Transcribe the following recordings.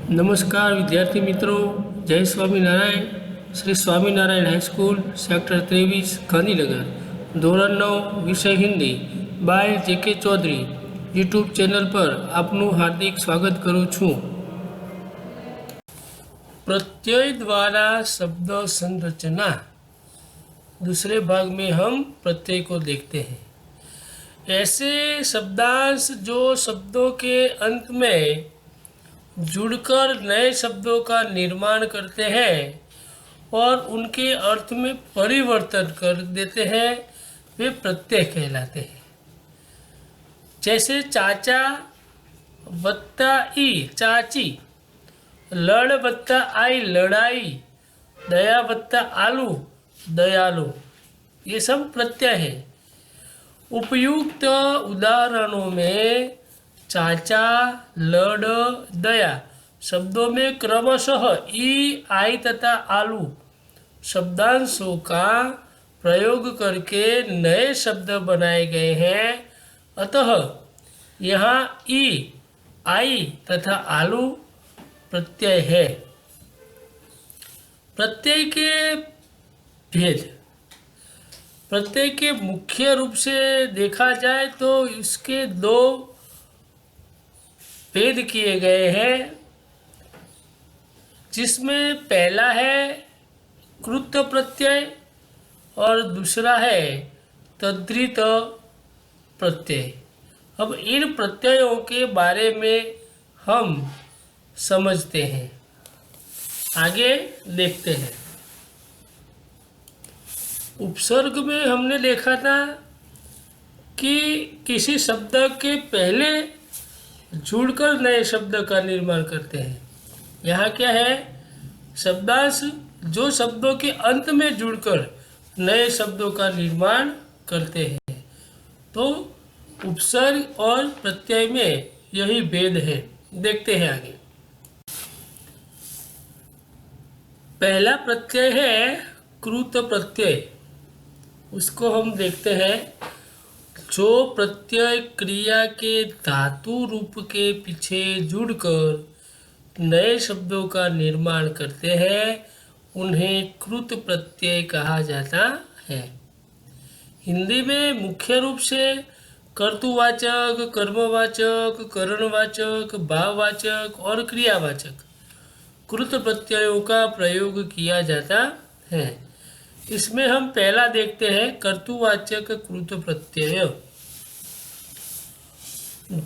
नमस्कार विद्यार्थी मित्रों, जय स्वामीनारायण। श्री स्वामीनारायण हाईस्कूल सेक्टर 23 गांधीनगर ધોરણ 9 વિષય Hindi by J K. Chaudhary YouTube channel पर आपનું हार्दिक स्वागत करूँ छूँ। प्रत्यय द्वारा शब्द संरचना, दूसरे भाग में हम प्रत्यय को देखते हैं। ऐसे शब्दांश जो शब्दों के अंत में जुड़कर नए शब्दों का निर्माण करते हैं और उनके अर्थ में परिवर्तन कर देते हैं, वे प्रत्यय कहलाते हैं। जैसे चाचा वत्ता ई चाची, लड़ वत्ता आई लड़ाई, दया वत्ता आलू दयालु, ये सब प्रत्यय है। उपयुक्त उदाहरणों में चाचा, लड़, दया शब्दों में क्रमशः ई, आई तथा आलू शब्दांशों का प्रयोग करके नए शब्द बनाए गए हैं। अतः यहाँ ई, आई तथा आलू प्रत्यय है। प्रत्यय के भेद, प्रत्यय के मुख्य रूप से देखा जाए तो इसके दो भेद किए गए हैं, जिसमें पहला है कृत प्रत्यय और दूसरा है तद्धित प्रत्यय। अब इन प्रत्ययों के बारे में हम समझते हैं, आगे देखते हैं। उपसर्ग में हमने देखा था कि किसी शब्द के पहले जुड़कर नए शब्द का निर्माण करते हैं। यहाँ क्या है, शब्दांश जो शब्दों के अंत में जुड़कर नए शब्दों का निर्माण करते हैं। तो उपसर्ग और प्रत्यय में यही भेद है। देखते हैं आगे। पहला प्रत्यय है कृत प्रत्यय, उसको हम देखते हैं। जो प्रत्यय क्रिया के धातु रूप के पीछे जुड़कर नए शब्दों का निर्माण करते हैं, उन्हें कृत प्रत्यय कहा जाता है। हिंदी में मुख्य रूप से कर्तुवाचक, कर्मवाचक, करणवाचक, भाववाचक और क्रियावाचक कृत प्रत्ययों का प्रयोग किया जाता है। इसमें हम पहला देखते हैं कर्तुवाचक कृत प्रत्यय।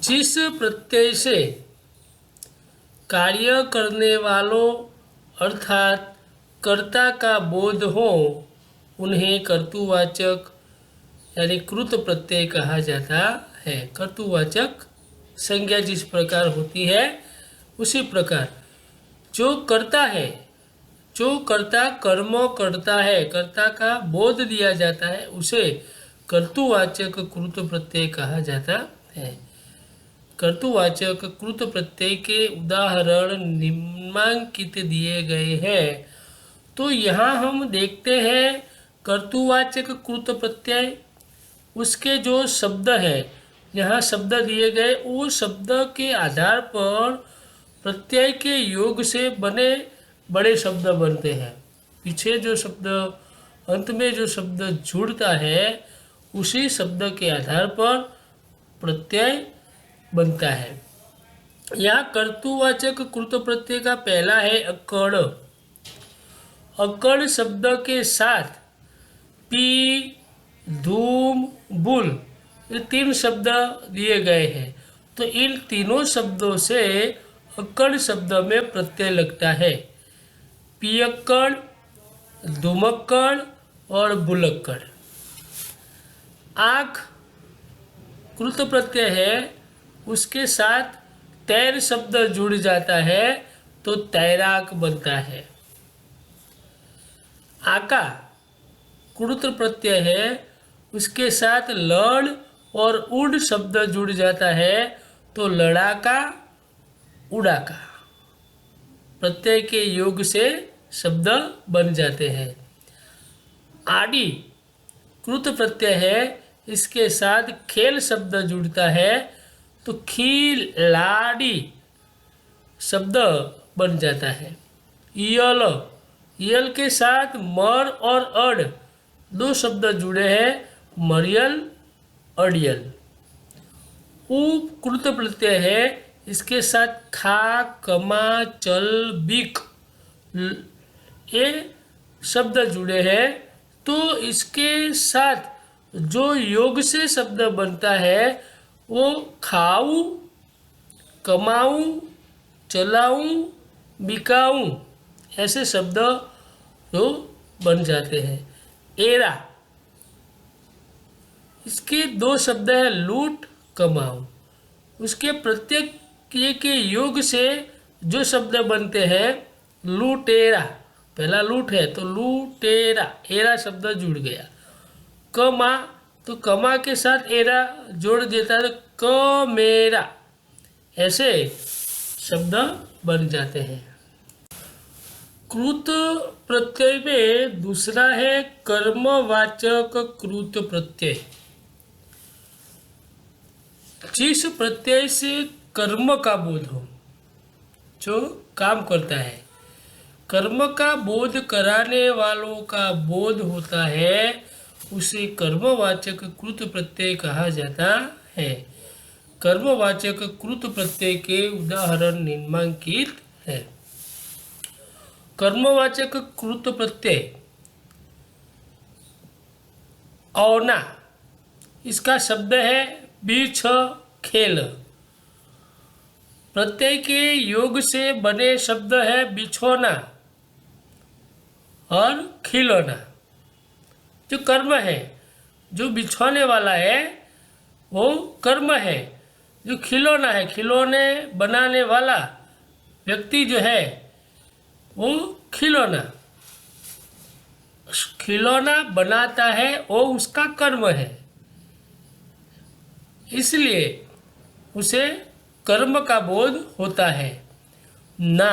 जिस प्रत्यय से कार्य करने वालों अर्थात कर्ता का बोध हो, उन्हें कर्तुवाचक यानी कृत प्रत्यय कहा जाता है। कर्तुवाचक संज्ञा जिस प्रकार होती है उसी प्रकार जो करता है, जो कर्ता कर्म करता है, कर्ता का बोध दिया जाता है, उसे कर्तुवाचक कृत प्रत्यय कहा जाता है। कर्तुवाचक कृत प्रत्यय के उदाहरण निम्नांकित दिए गए हैं। तो यहाँ हम देखते हैं कर्तुवाचक कृत प्रत्यय, उसके जो शब्द है, यहाँ शब्द दिए गए, वो शब्द के आधार पर प्रत्यय के योग से बने बड़े शब्द बनते हैं। पीछे जो शब्द, अंत में जो शब्द जुड़ता है, उसी शब्द के आधार पर प्रत्यय बनता है। यहाँ कर्तुवाचक कृत प्रत्यय का पहला है अक्कड़। अक्कड़ शब्द के साथ पी, धूम, बुल, ये तीन शब्द दिए गए हैं। तो इन तीनों शब्दों से अक्कड़ शब्द में प्रत्यय लगता है। पियक्कड़, धूमक्कड़ और बुलक्कड़। आँख कृत प्रत्यय है, उसके साथ तैर शब्द जुड़ जाता है तो तैराक बनता है। आका कृत प्रत्यय है, उसके साथ लड़ और उड़ शब्द जुड़ जाता है तो लड़ाका, उड़ाका प्रत्यय के योग से शब्द बन जाते हैं। आड़ी कृत प्रत्यय है, इसके साथ खेल शब्द जुड़ता है तो खिलाड़ी शब्द बन जाता है। यल, यल के साथ मर और अड दो शब्द जुड़े हैं, मरियल अड़ियल। उप कृत प्रत्यय है, इसके साथ खा, कमा, चल, बिक ये शब्द जुड़े हैं, तो इसके साथ जो योग से शब्द बनता है वो खाऊं, कमाऊं, चलाऊं, बिकाऊं ऐसे शब्द जो बन जाते हैं। एरा, इसके दो शब्द है लूट, कमाऊं। उसके प्रत्येक के योग से जो शब्द बनते हैं लूटेरा, पहला लूट है तो लूटेरा, एरा शब्द जुड़ गया। कमा, तो कमा के साथ एरा जोड़ देता है तो कमेरा, ऐसे शब्द बन जाते हैं। कृत प्रत्यय में दूसरा है कर्मवाचक कृत प्रत्यय। जिस प्रत्यय से कर्म का बोध हो, जो काम करता है, कर्म का बोध कराने वालों का बोध होता है, उसे कर्मवाचक कृत प्रत्यय कहा जाता है। कर्मवाचक कृत प्रत्यय के उदाहरण निम्नलिखित है। कर्मवाचक कृत प्रत्यय औना, इसका शब्द है बीछ, खेल। प्रत्यय के योग से बने शब्द है बिछोना और खिलौना। जो कर्म है, जो बिछोने वाला है वो कर्म है। जो खिलौना है, खिलौने बनाने वाला व्यक्ति जो है वो खिलौना, खिलौना बनाता है वो उसका कर्म है, इसलिए उसे कर्म का बोध होता है। ना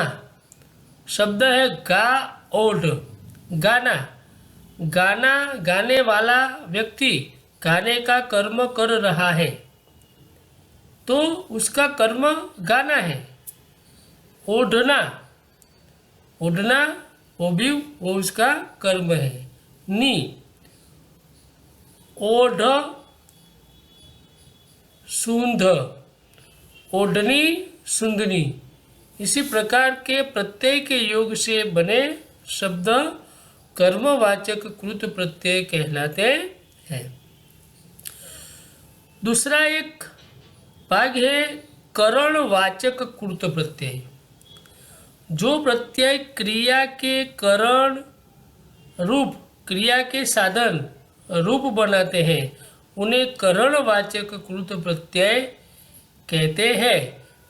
शब्द है गा ओढ़, गाना, गाना गाने वाला व्यक्ति गाने का कर्म कर रहा है तो उसका कर्म गाना है। ओढ़ना, ओढ़ना वो भी वो उसका कर्म है। नी, ओढ़, सूंध, ओढ़नी, सूंधनी। इसी प्रकार के प्रत्यय के योग से बने शब्द कर्मवाचक कृत प्रत्यय कहलाते हैं। दूसरा एक भाग है करणवाचक कृत प्रत्यय। जो प्रत्यय क्रिया के करण रूप, क्रिया के साधन रूप बनाते हैं उन्हें करणवाचक कृत प्रत्यय कहते हैं।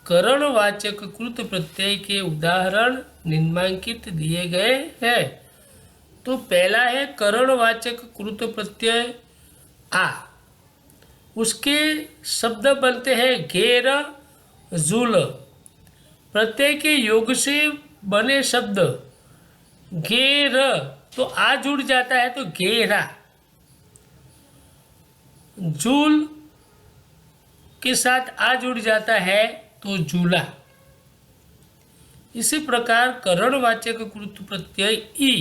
करणवाचक कृत प्रत्यय के उदाहरण निम्नलिखित दिए गए हैं। तो पहला है करणवाचक कृत प्रत्यय आ, उसके शब्द बनते हैं घेर, झूल। प्रत्यय के योग से बने शब्द घेर, तो आ जुड़ जाता है तो घेरा। झूल के साथ आ जुड़ जाता है तो झूला। इसी प्रकार करणवाचक कृत प्रत्यय ई,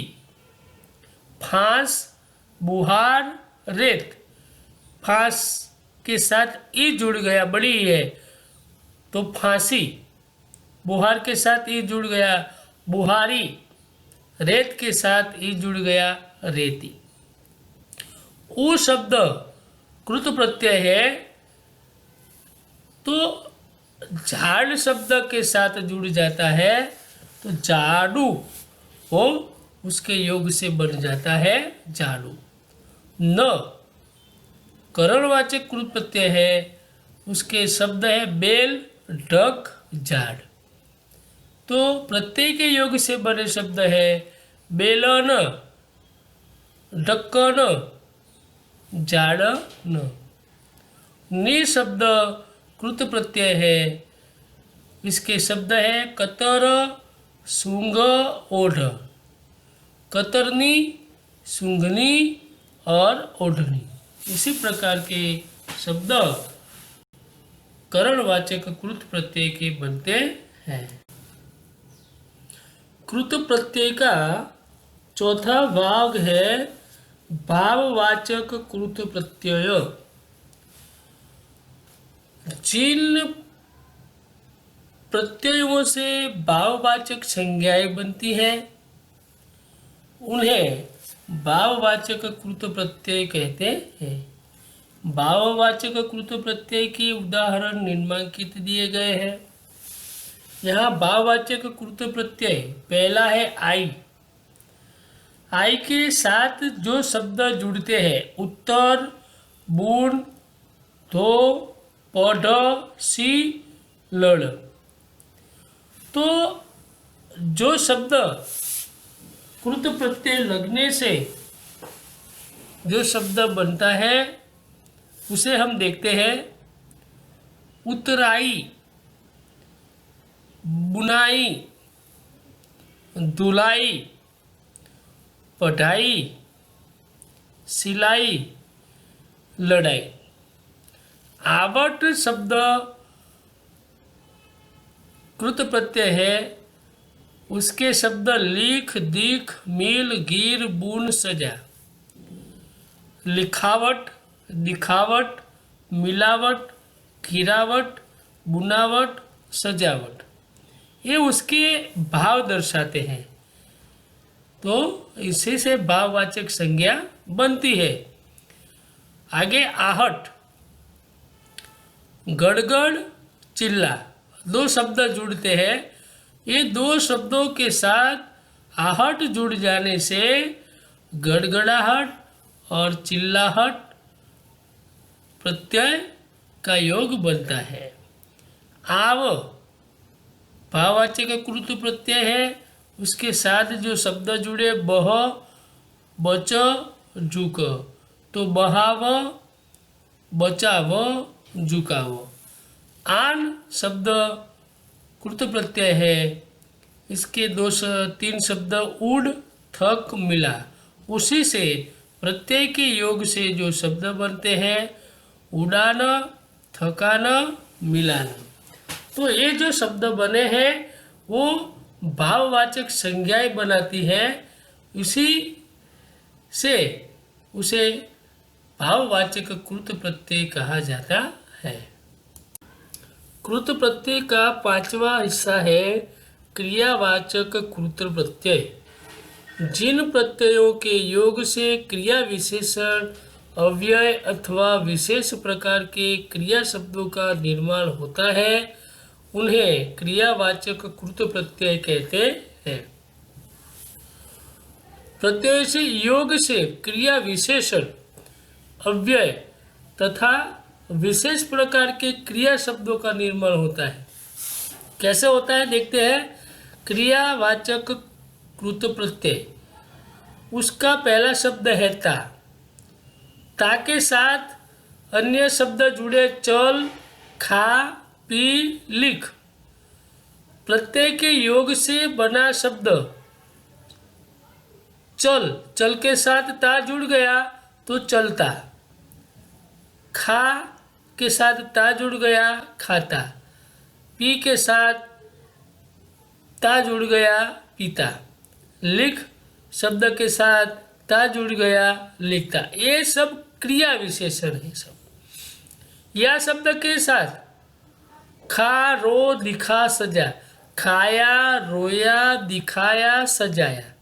फांस, बुहार, रेत। फांस के साथ ई जुड़ गया, बड़ी है तो फांसी। बुहार के साथ ई जुड़ गया बुहारी, रेत के साथ ई जुड़ गया रेती। ऊ शब्द कृत प्रत्यय है तो झाड़ शब्द के साथ जुड़ जाता है तो झाड़ू, वो उसके योग से बन जाता है झाड़ू। न करणवाचक कृत प्रत्यय है, उसके शब्द है बेल, ढक, झाड़। तो प्रत्यय के योग से बने शब्द है बेलन, ढक्कन, झाड़न। नि शब्द कृत प्रत्यय है, इसके शब्द है कतर, सूंग, ओढ़। कतरनी, सूंघनी और ओढ़नी। इसी प्रकार के शब्द करणवाचक कृत प्रत्यय के बनते हैं। कृत प्रत्यय का चौथा भाग है भाववाचक कृत प्रत्यय। जिन प्रत्ययों से भाववाचक संज्ञाएं बनती हैं उन्हें भाववाचक कृत प्रत्यय कहते हैं। भाववाचक कृत प्रत्यय के उदाहरण निम्नलिखित दिए गए हैं। यहाँ भाववाचक कृत प्रत्यय पहला है आई। आई के साथ जो शब्द जुड़ते हैं उत्तर, बुन, धो, पढ़, सी, लड़, तो जो शब्द कृत प्रत्यय लगने से जो शब्द बनता है उसे हम देखते हैं उतराई, बुनाई, धुलाई, पढ़ाई, सिलाई, लड़ाई। आवट शब्द कृत प्रत्यय है, उसके शब्द लिख, दिख, मिल, गिर, बुन, सजा। लिखावट, दिखावट, मिलावट, गिरावट, बुनावट, सजावट, ये उसके भाव दर्शाते हैं, तो इसी से भाववाचक संज्ञा बनती है। आगे आहट, गड़गड़, चिल्ला, दो शब्द जुड़ते हैं। ये दो शब्दों के साथ आहट जुड़ जाने से गड़गड़ाहट और चिल्लाहट प्रत्यय का योग बनता है। आव भाववाचक कृत प्रत्यय है, उसके साथ जो शब्द जुड़े बह, बच, झुक, तो बहाव, बचाव, झुकाव। आन शब्द कृत प्रत्यय है, इसके तीन शब्द उड़, थक, मिला, उसी से प्रत्यय के योग से जो शब्द बनते हैं उड़ाना, थकाना, मिलाना, तो ये जो शब्द बने हैं वो भाववाचक संज्ञाएं बनाती है, इसी से उसे भाववाचक कृत प्रत्यय कहा जाता है। कृत प्रत्यय का पांचवा हिस्सा है क्रियावाचक कृत प्रत्यय। जिन प्रत्ययों के योग से क्रिया विशेषण, अव्यय अथवा विशेष प्रकार के क्रिया शब्दों का निर्माण होता है उन्हें क्रियावाचक कृत प्रत्यय कहते हैं। प्रत्यय से योग से क्रिया विशेषण, अव्यय तथा विशेष प्रकार के क्रिया शब्दों का निर्माण होता है। कैसे होता है देखते हैं। क्रियावाचक कृत प्रत्यय, उसका पहला शब्द है ता। ता के साथ अन्य शब्द जुड़े चल, खा, पी, लिख। प्रत्यय के योग से बना शब्द चल, चल के साथ ता जुड़ गया तो चलता। खा के साथ ता जुड़ गया, खाता। पी के साथ ता जुड़ गया, पीता। लिख शब्द के साथ ता जुड़ गया, लिखता। ये सब क्रिया विशेषण है सब। या शब्द के साथ खा, रो, दिखा, सजा। खाया, रोया, दिखाया, सजाया।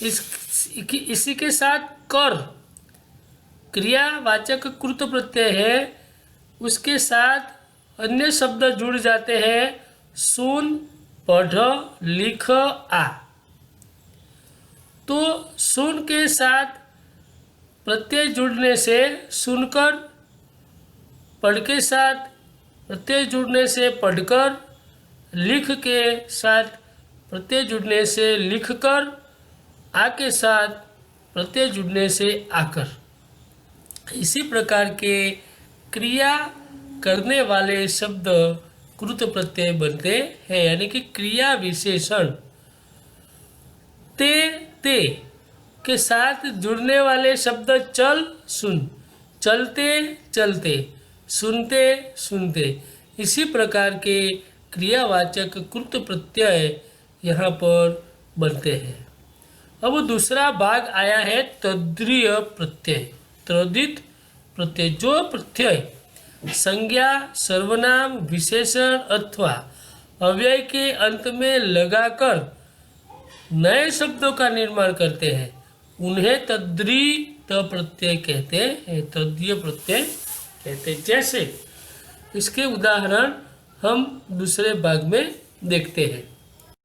इसी के साथ कर क्रियावाचक कृत प्रत्यय है, उसके साथ अन्य शब्द जुड़ जाते हैं सुन, पढ़, लिख, आ। तो सुन के साथ प्रत्यय जुड़ने से सुनकर, पढ़ के साथ प्रत्यय जुड़ने से पढ़कर, लिख के साथ प्रत्यय जुड़ने से लिखकर, आ के साथ प्रत्यय जुड़ने से आकर। इसी प्रकार के क्रिया करने वाले शब्द कृत प्रत्यय बनते हैं, यानी कि क्रिया विशेषण। ते के साथ जुड़ने वाले शब्द चल, सुन, चलते, चलते, सुनते, सुनते। इसी प्रकार के क्रियावाचक कृत प्रत्यय यहाँ पर बनते हैं। अब दूसरा भाग आया है तद्रीय प्रत्यय। तद्धित प्रत्यय, जो प्रत्यय संज्ञा, सर्वनाम, विशेषण अथवा अव्यय के अंत में लगाकर नए शब्दों का निर्माण करते हैं, उन्हें तद्धित प्रत्यय कहते हैं, तद्धित प्रत्यय कहते हैं। जैसे इसके उदाहरण हम दूसरे भाग में देखते हैं।